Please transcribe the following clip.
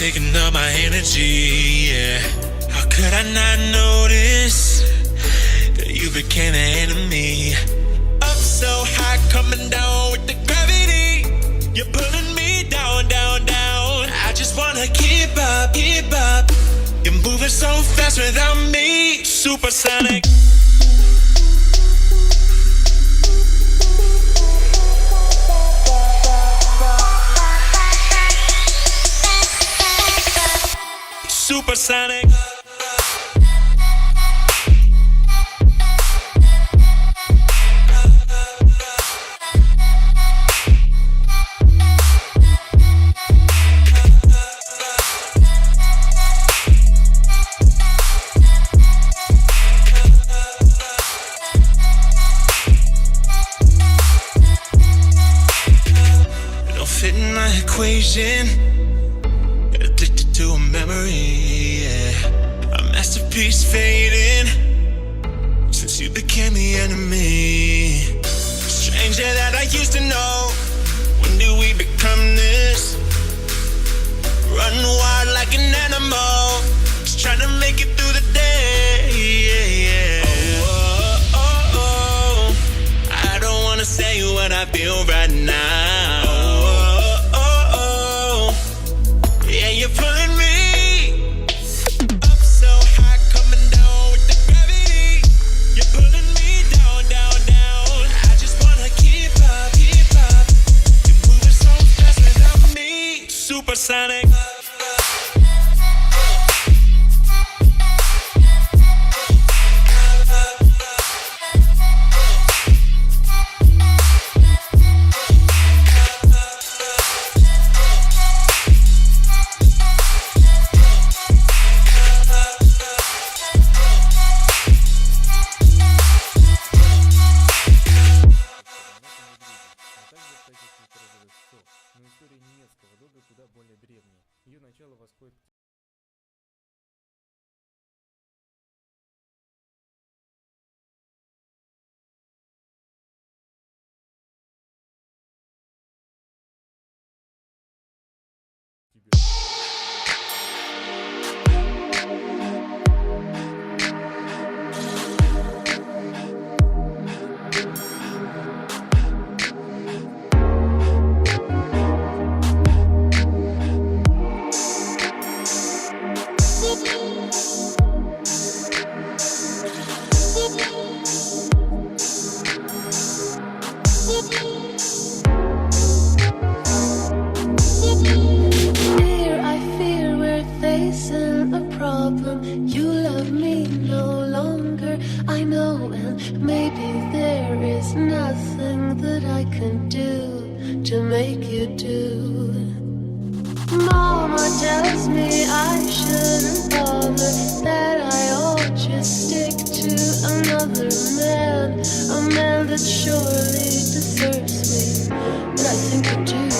taking up my energy, yeah. How could I not notice that you became an enemy? Up so high, coming down with the gravity. You're pulling me down, down, down. I just wanna keep up, keep up. You're moving so fast without me. Supersonic. Supersonic. Don't fit in my equation. Addicted to a memory, yeah. A masterpiece fading since you became the enemy. Stranger that I used to know. When did we become this? Run wild like an animal, just trying to make it through the day, yeah, yeah. Oh, oh, oh, oh. I don't wanna say what I feel right now. Oh, oh, oh. Yeah, you're pulling me up so high, coming down with the gravity. You're pulling me down, down, down. I just wanna keep up, keep up. You're moving so fast without me. Supersonic. Но история немецкого дога куда более древняя. Ее начало восходит к Dear, I fear we're facing a problem. You love me no longer, I know, and maybe there is nothing that I can do to make you do. Mama tells me I shouldn't bother, that I ought just stick to another man, a man that surely deserves me, but I think I do.